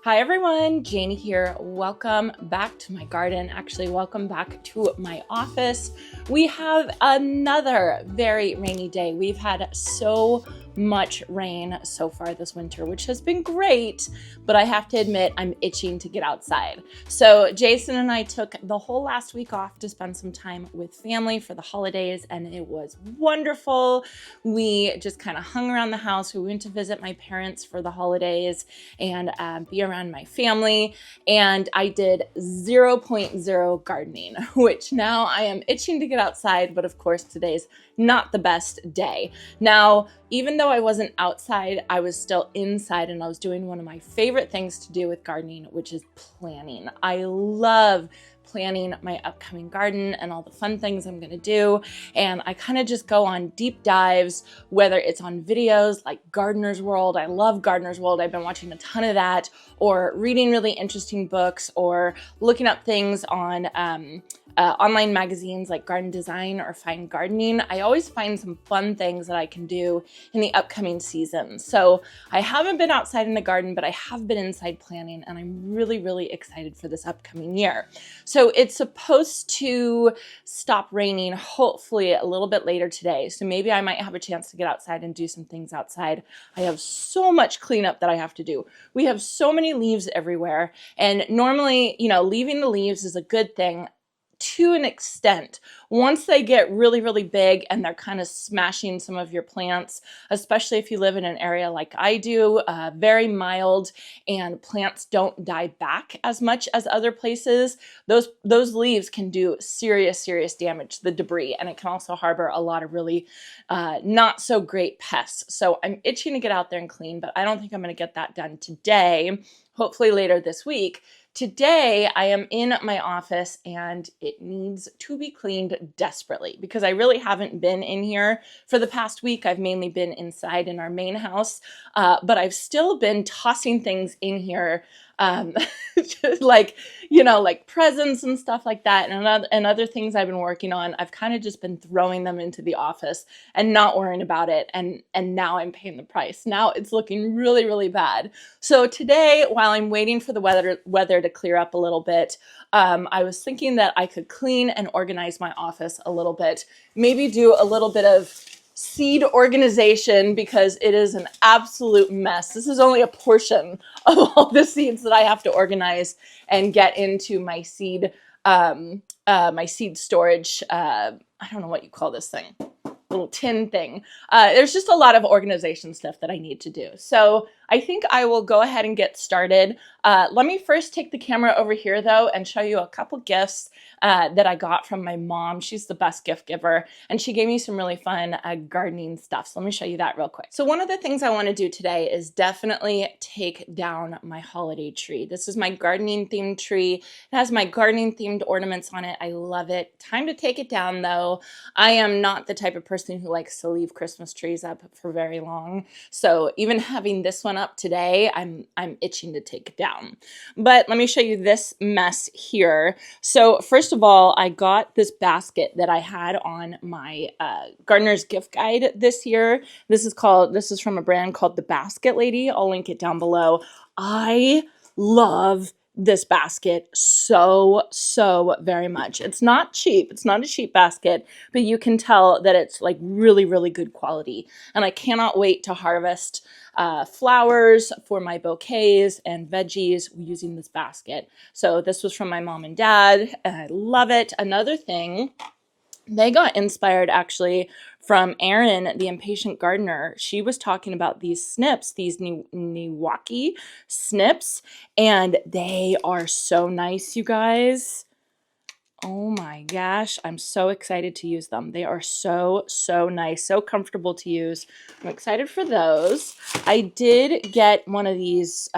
Hi everyone, Janie here. Welcome back to my garden. Actually, welcome back to my office. We have another very rainy day. We've had so much rain so far this winter, which has been great, but I have to admit I'm itching to get outside. So Jason and I took the whole last week off to spend some time with family for the holidays, and it was wonderful. We just kind of hung around the house. We went to visit my parents for the holidays and be around my family, and I did 0.0 gardening, which now I am itching to get outside, but of course today's not the best day. Now, even though I wasn't outside, I was still inside, and I was doing one of my favorite things to do with gardening, which is planning. I love planning my upcoming garden and all the fun things I'm gonna do. And I kind of just go on deep dives, whether it's on videos like Gardener's World. I love Gardener's World. I've been watching a ton of that, or reading really interesting books, or looking up things on online magazines like Garden Design or Fine Gardening. I always find some fun things that I can do in the upcoming season. So I haven't been outside in the garden, but I have been inside planning, and I'm really, really excited for this upcoming year. So it's supposed to stop raining hopefully a little bit later today. So maybe I might have a chance to get outside and do some things outside. I have so much cleanup that I have to do. We have so many leaves everywhere, and normally, leaving the leaves is a good thing to an extent. Once they get really, really big and they're kind of smashing some of your plants, especially if you live in an area like I do, very mild, and plants don't die back as much as other places, those leaves can do serious, serious damage to the debris, and it can also harbor a lot of really not so great pests. So I'm itching to get out there and clean, but I don't think I'm going to get that done today. Hopefully later this week. Today, I am in my office, and it needs to be cleaned desperately because I really haven't been in here for the past week. I've mainly been inside in our main house, but I've still been tossing things in here, just like presents and stuff like that, and other things I've been working on. I've kind of just been throwing them into the office and not worrying about it, and now I'm paying the price. Now it's looking really, really bad. So today, while I'm waiting for the weather to clear up a little bit, I was thinking that I could clean and organize my office a little bit, maybe do a little bit of seed organization because it is an absolute mess. This is only a portion of all the seeds that I have to organize and get into my seed storage. I don't know what you call this thing. Little tin thing. There's just a lot of organization stuff that I need to do. So I think I will go ahead and get started. Let me first take the camera over here though and show you a couple gifts that I got from my mom. She's the best gift giver, and she gave me some really fun gardening stuff. So let me show you that real quick. So one of the things I want to do today is definitely take down my holiday tree. This is my gardening themed tree. It has my gardening themed ornaments on it. I love it. Time to take it down though. I am not the type of person who likes to leave Christmas trees up for very long. So even having this one up today, I'm itching to take it down. But let me show you this mess here. So first of all, I got this basket that I had on my gardener's gift guide this year. This is from a brand called The Basket Lady. I'll link it down below. I love this basket so very much. It's not cheap. It's not a cheap basket, but you can tell that it's like really, really good quality. And I cannot wait to harvest flowers for my bouquets and veggies using this basket. So this was from my mom and dad, and I love it. Another thing, they got inspired actually from Erin, the Impatient Gardener. She was talking about these snips, these Niwaki snips, and they are so nice, you guys. Oh my gosh, I'm so excited to use them. They are so nice, so comfortable to use. I'm excited for those. I did get one of these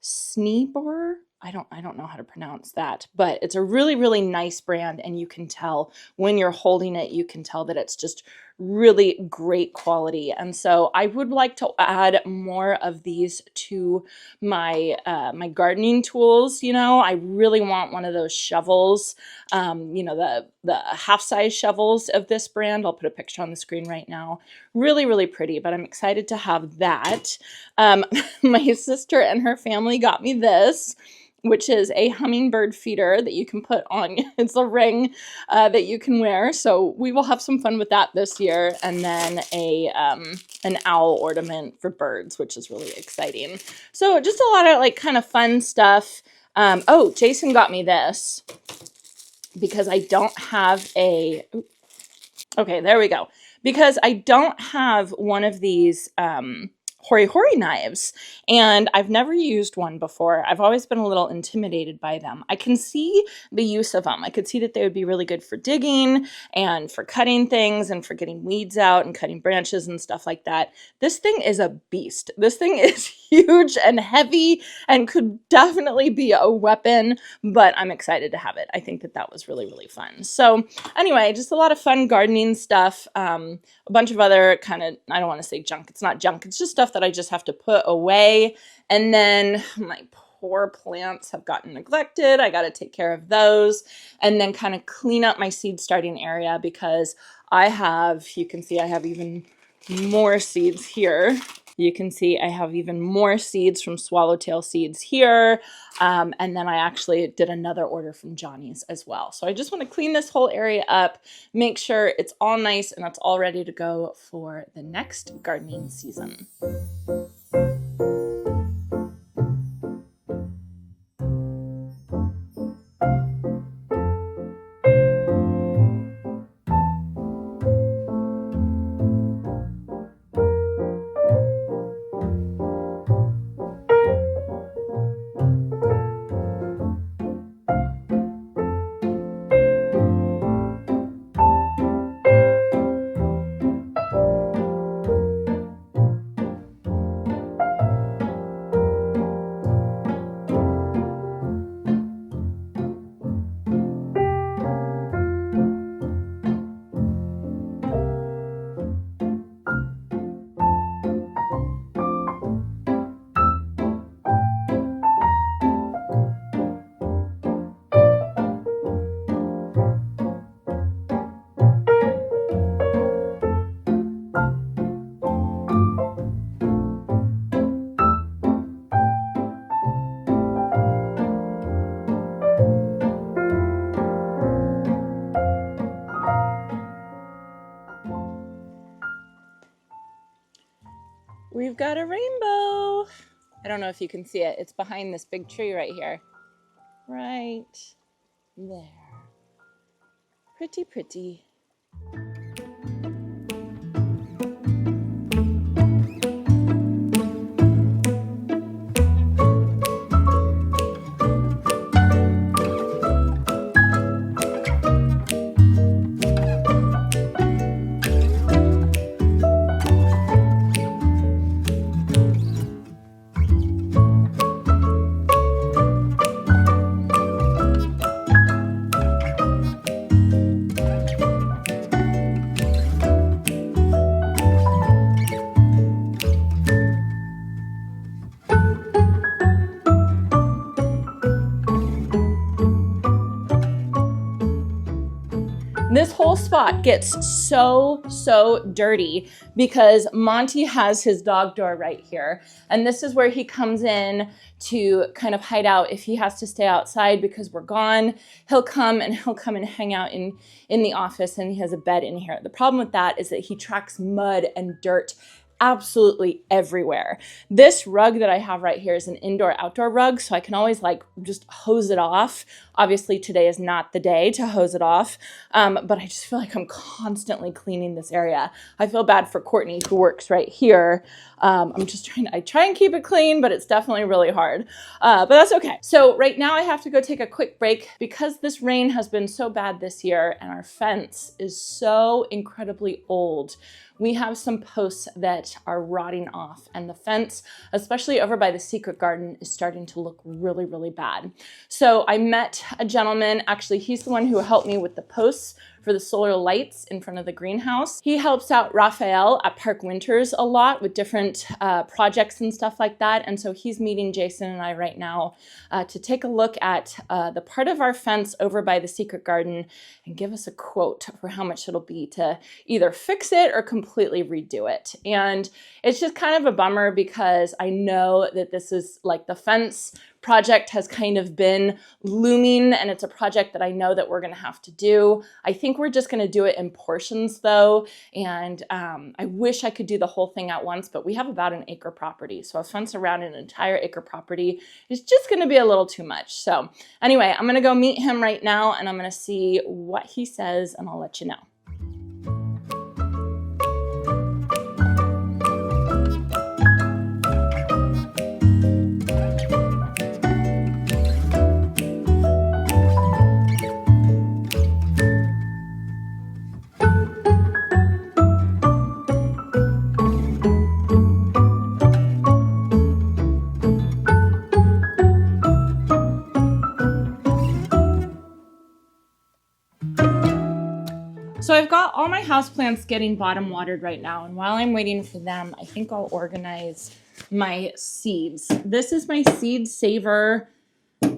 Sneebor. I don't know how to pronounce that, but it's a really, really nice brand, and you can tell when you're holding it, you can tell that it's just really great quality. And so I would like to add more of these to my my gardening tools. You know, I really want one of those shovels, you know, the half-size shovels of this brand. I'll put a picture on the screen right now. Really, really pretty, but I'm excited to have that. My sister and her family got me this, which is a hummingbird feeder that you can put on. It's a ring that you can wear. So we will have some fun with that this year. And then an owl ornament for birds, which is really exciting. So just a lot of like kind of fun stuff. Oh, Jason got me this because I don't have a, okay, there we go. Because I don't have one of these hori hori knives, and I've never used one before. I've always been a little intimidated by them. I can see the use of them. I could see that they would be really good for digging and for cutting things and for getting weeds out and cutting branches and stuff like that. This thing is a beast. This thing is huge and heavy and could definitely be a weapon, but I'm excited to have it. I think that that was really, really fun. So anyway, just a lot of fun gardening stuff. A bunch of other kind of, I don't want to say junk. It's not junk. It's just stuff that I just have to put away. And then my poor plants have gotten neglected. I got to take care of those and then kind of clean up my seed starting area because I have, you can see I have even more seeds here. You can see I have even more seeds from Swallowtail Seeds here. And then I actually did another order from Johnny's as well. So I just want to clean this whole area up, make sure it's all nice and it's all ready to go for the next gardening season. We've got a rainbow. I don't know if you can see it. It's behind this big tree right here. Right there. Pretty, pretty. This whole spot gets so dirty because Monty has his dog door right here. And this is where he comes in to kind of hide out if he has to stay outside because we're gone. He'll come and hang out in the office, and he has a bed in here. The problem with that is that he tracks mud and dirt absolutely everywhere. This rug that I have right here is an indoor-outdoor rug, so I can always like just hose it off. Obviously today is not the day to hose it off, but I just feel like I'm constantly cleaning this area. I feel bad for Courtney, who works right here. I try and keep it clean, but it's definitely really hard, but that's okay. So right now I have to go take a quick break because this rain has been so bad this year and our fence is so incredibly old. We have some posts that are rotting off, and the fence, especially over by the secret garden, is starting to look really, really bad. So I met a gentleman, actually he's the one who helped me with the posts for the solar lights in front of the greenhouse. He helps out Raphael at Park Winters a lot with different projects and stuff like that. And so he's meeting Jason and I right now to take a look at the part of our fence over by the secret garden and give us a quote for how much it'll be to either fix it or completely redo it. And it's just kind of a bummer because I know that this is like the fence project has kind of been looming, and it's a project that I know that we're going to have to do. I think we're just going to do it in portions though, and I wish I could do the whole thing at once, but we have about an acre property, so a fence around an entire acre property is just going to be a little too much. So anyway, I'm going to go meet him right now, and I'm going to see what he says, and I'll let you know. So I've got all my houseplants getting bottom watered right now, and while I'm waiting for them, I think I'll organize my seeds. This is my seed saver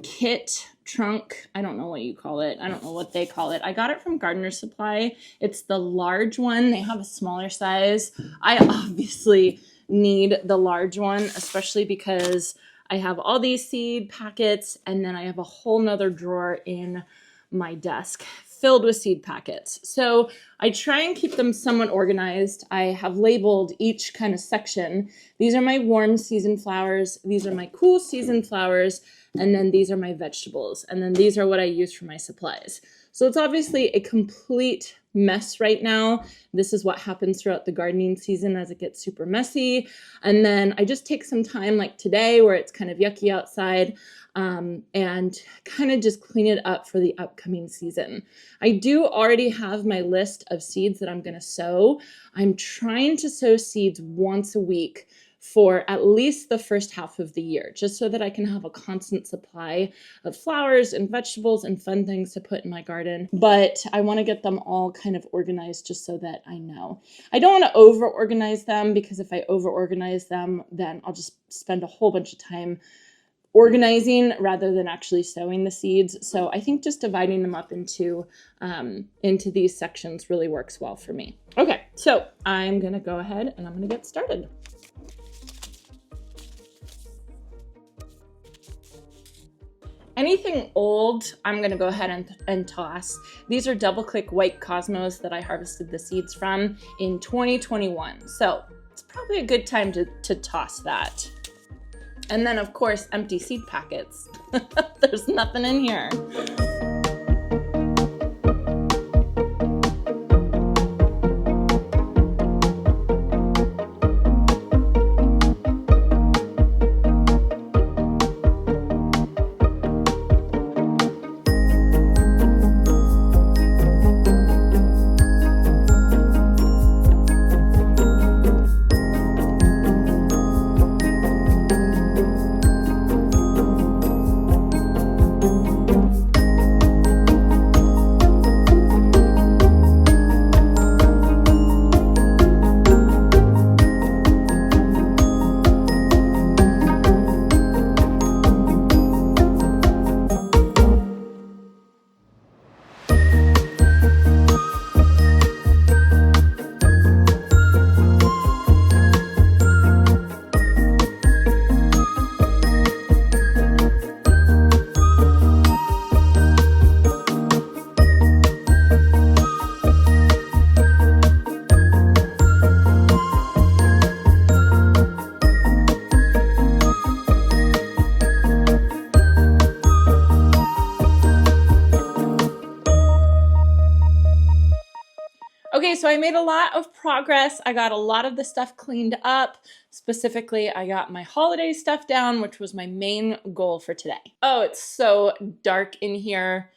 kit trunk. I don't know what you call it. I don't know what they call it. I got it from Gardener Supply. It's the large one. They have a smaller size. I obviously need the large one, especially because I have all these seed packets, and then I have a whole nother drawer in my desk filled with seed packets. So I try and keep them somewhat organized. I have labeled each kind of section. These are my warm season flowers. These are my cool season flowers. And then these are my vegetables. And then these are what I use for my supplies. So it's obviously a complete mess right now. This is what happens throughout the gardening season as it gets super messy. And then I just take some time like today where it's kind of yucky outside and kind of just clean it up for the upcoming season. I do already have my list of seeds that I'm going to sow. I'm trying to sow seeds once a week for at least the first half of the year, just so that I can have a constant supply of flowers and vegetables and fun things to put in my garden. But I want to get them all kind of organized just so that I know. I don't want to over organize them, because if I over organize them, then I'll just spend a whole bunch of time organizing rather than actually sowing the seeds. So I think just dividing them up into these sections really works well for me. Okay, so I'm gonna go ahead and I'm gonna get started. Anything old, I'm going to go ahead and toss. These are Double Click White Cosmos that I harvested the seeds from in 2021. So it's probably a good time to toss that. And then, of course, empty seed packets. There's nothing in here. Okay, so I made a lot of progress. I got a lot of the stuff cleaned up. Specifically, I got my holiday stuff down, which was my main goal for today. Oh, it's so dark in here.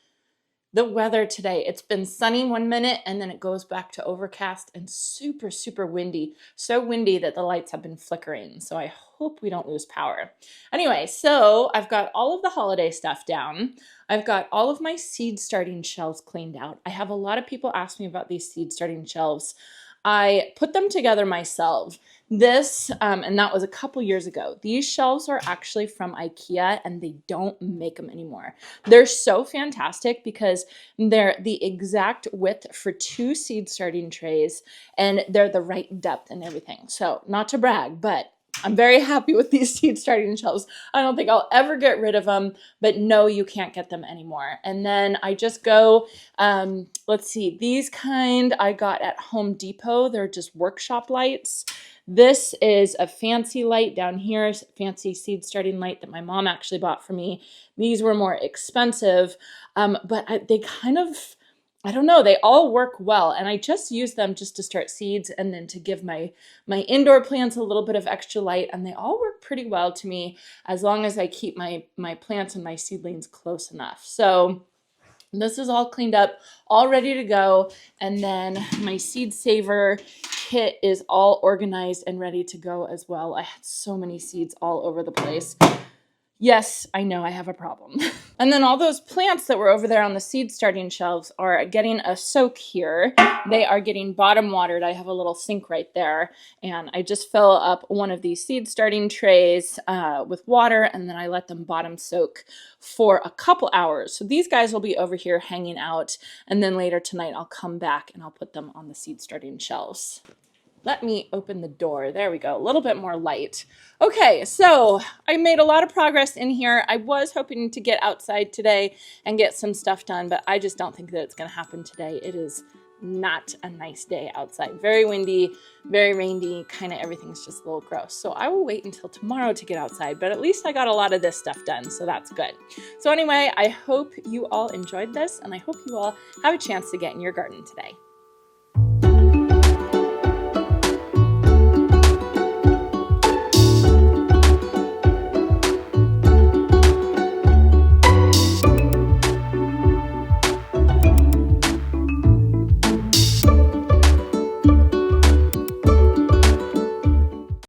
The weather today, it's been sunny 1 minute and then it goes back to overcast and super, super windy. So windy that the lights have been flickering. So I hope we don't lose power. Anyway, so I've got all of the holiday stuff down. I've got all of my seed starting shelves cleaned out. I have a lot of people ask me about these seed starting shelves. I put them together myself. This, and that was a couple years ago. These shelves are actually from IKEA and they don't make them anymore. They're so fantastic because they're the exact width for 2 seed starting trays and they're the right depth and everything. So not to brag, but I'm very happy with these seed starting shelves. I don't think I'll ever get rid of them, but no, you can't get them anymore. And then I just go, let's see, these kind I got at Home Depot. They're just workshop lights. This is a fancy light down here, fancy seed starting light that my mom actually bought for me. These were more expensive, but they kind of, I don't know, they all work well. And I just use them just to start seeds and then to give my indoor plants a little bit of extra light. And they all work pretty well to me as long as I keep my plants and my seedlings close enough. So this is all cleaned up, all ready to go. And then my seed saver kit is all organized and ready to go as well. I had so many seeds all over the place. Yes, I know I have a problem. And then all those plants that were over there on the seed starting shelves are getting a soak here. They are getting bottom watered. I have a little sink right there. And I just fill up one of these seed starting trays with water and then I let them bottom soak for a couple hours. So these guys will be over here hanging out. And then later tonight I'll come back and I'll put them on the seed starting shelves. Let me open the door. There we go. A little bit more light. Okay, so I made a lot of progress in here. I was hoping to get outside today and get some stuff done, but I just don't think that it's going to happen today. It is not a nice day outside. Very windy, very rainy, kind of everything's just a little gross. So I will wait until tomorrow to get outside, but at least I got a lot of this stuff done, so that's good. So anyway, I hope you all enjoyed this, and I hope you all have a chance to get in your garden today.